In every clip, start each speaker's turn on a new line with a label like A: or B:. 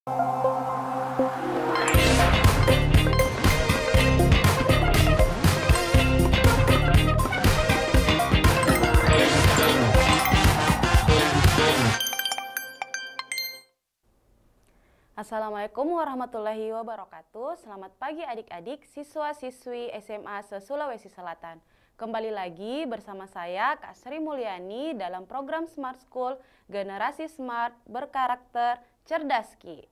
A: Assalamualaikum warahmatullahi wabarakatuh. Selamat pagi adik-adik siswa-siswi SMA se-Sulawesi Selatan. Kembali lagi bersama saya Kak Sri Mulyani dalam program Smart School Generasi Smart Berkarakter Cerdas Ki.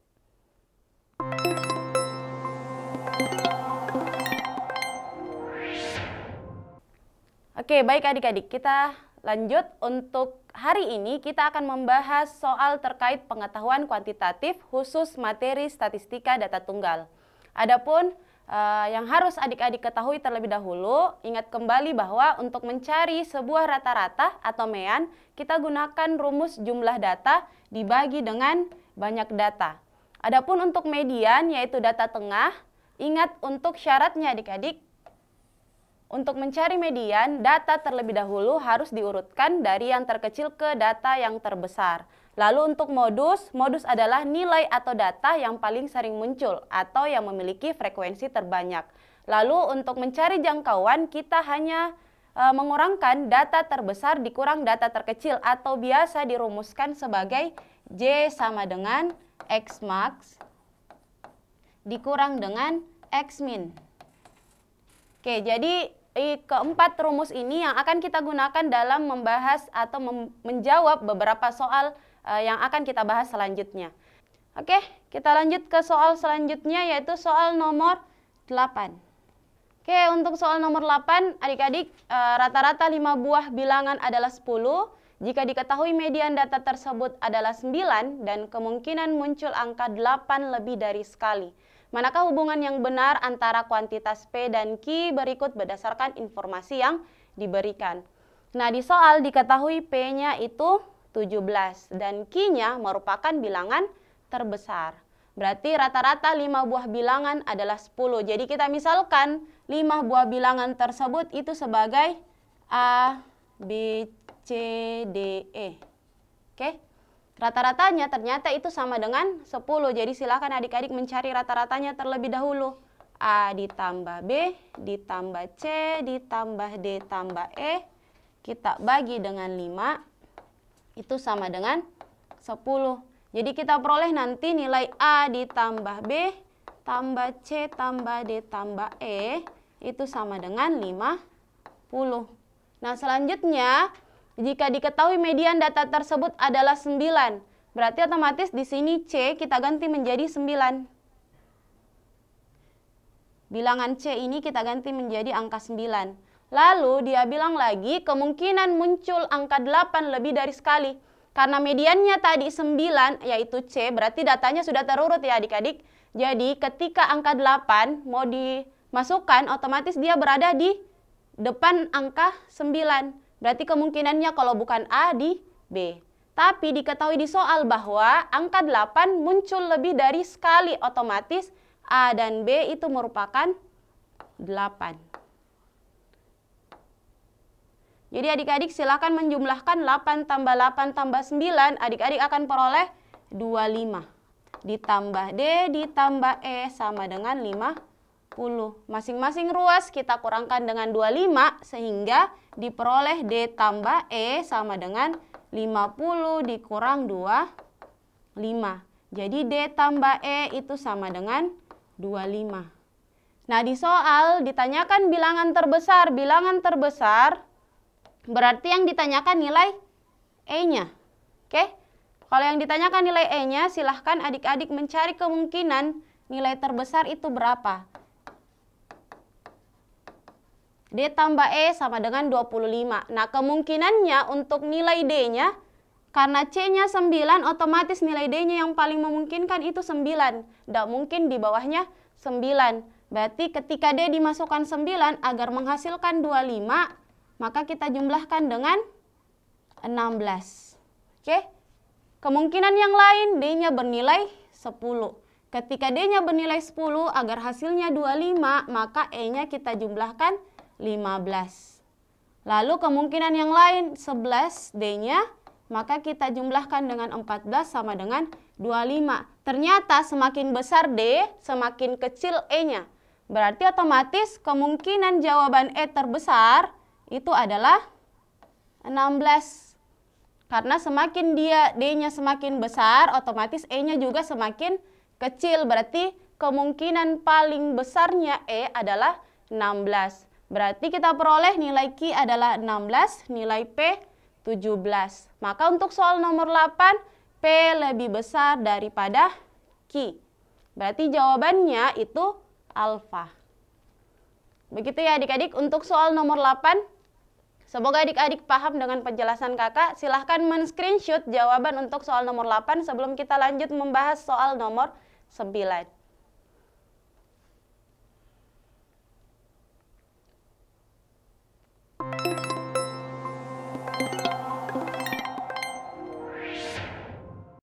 A: Oke, baik adik-adik, kita lanjut. Untuk hari ini kita akan membahas soal terkait pengetahuan kuantitatif khusus materi statistika data tunggal. Adapun yang harus adik-adik ketahui terlebih dahulu, ingat kembali bahwa untuk mencari sebuah rata-rata atau mean, kita gunakan rumus jumlah data dibagi dengan banyak data. Adapun untuk median yaitu data tengah, ingat untuk syaratnya adik-adik. Untuk mencari median, data terlebih dahulu harus diurutkan dari yang terkecil ke data yang terbesar. Lalu untuk modus adalah nilai atau data yang paling sering muncul atau yang memiliki frekuensi terbanyak. Lalu untuk mencari jangkauan, kita hanya mengurangkan data terbesar dikurang data terkecil atau biasa dirumuskan sebagai J sama dengan X max dikurang dengan X min. Oke, jadi keempat rumus ini yang akan kita gunakan dalam membahas atau menjawab beberapa soal yang akan kita bahas selanjutnya. Oke, kita lanjut ke soal selanjutnya yaitu soal nomor 8. Oke, untuk soal nomor 8, adik-adik, rata-rata 5 buah bilangan adalah 10. Jika diketahui median data tersebut adalah 9 dan kemungkinan muncul angka 8 lebih dari sekali. Manakah hubungan yang benar antara kuantitas P dan Q berikut berdasarkan informasi yang diberikan. Nah, di soal diketahui P-nya itu 17 dan Q-nya merupakan bilangan terbesar. Berarti rata-rata 5 buah bilangan adalah 10. Jadi kita misalkan 5 buah bilangan tersebut itu sebagai A, B, C, D, E. Oke? Rata-ratanya ternyata itu sama dengan 10. Jadi silakan adik-adik mencari rata-ratanya terlebih dahulu. A ditambah B ditambah C ditambah D tambah E. Kita bagi dengan 5. Itu sama dengan 10. Jadi kita peroleh nanti nilai A ditambah B tambah C tambah D tambah E. Itu sama dengan 50. Nah, selanjutnya jika diketahui median data tersebut adalah 9, berarti otomatis di sini C kita ganti menjadi 9. Bilangan C ini kita ganti menjadi angka 9. Lalu dia bilang lagi kemungkinan muncul angka 8 lebih dari sekali. Karena mediannya tadi 9 yaitu C, berarti datanya sudah terurut ya adik-adik. Jadi ketika angka 8 mau dimasukkan, otomatis dia berada di depan angka 9. Berarti kemungkinannya kalau bukan A di B. Tapi diketahui di soal bahwa angka 8 muncul lebih dari sekali, otomatis A dan B itu merupakan 8. Jadi adik-adik silakan menjumlahkan 8 tambah 8 tambah 9, adik-adik akan peroleh 25. Ditambah D ditambah E sama dengan 50. Masing-masing ruas kita kurangkan dengan 25 sehingga diperoleh D tambah E sama dengan 50 dikurang 25. Jadi D tambah E itu sama dengan 25. Nah, di soal ditanyakan bilangan terbesar. Bilangan terbesar berarti yang ditanyakan nilai E-nya. Oke? Kalau yang ditanyakan nilai E-nya, silahkan adik-adik mencari kemungkinan nilai terbesar itu berapa. D tambah E sama dengan 25. Nah, kemungkinannya untuk nilai D-nya, karena C-nya 9, otomatis nilai D-nya yang paling memungkinkan itu 9. Tidak mungkin di bawahnya 9. Berarti ketika D dimasukkan 9 agar menghasilkan 25, maka kita jumlahkan dengan 16. Oke? Kemungkinan yang lain D-nya bernilai 10. Ketika D-nya bernilai 10 agar hasilnya 25, maka E-nya kita jumlahkan 15. Lalu kemungkinan yang lain 11 D-nya, maka kita jumlahkan dengan 14 sama dengan 25. Ternyata semakin besar D, semakin kecil E-nya. Berarti otomatis kemungkinan jawaban E terbesar itu adalah 16. Karena semakin D-nya semakin besar, otomatis E-nya juga semakin kecil. Berarti kemungkinan paling besarnya E adalah 16. Berarti kita peroleh nilai Q adalah 16, nilai P 17. Maka untuk soal nomor 8, P lebih besar daripada Q. Berarti jawabannya itu alfa. Begitu ya adik-adik untuk soal nomor 8. Semoga adik-adik paham dengan penjelasan kakak. Silahkan men-screenshot jawaban untuk soal nomor 8 sebelum kita lanjut membahas soal nomor 9.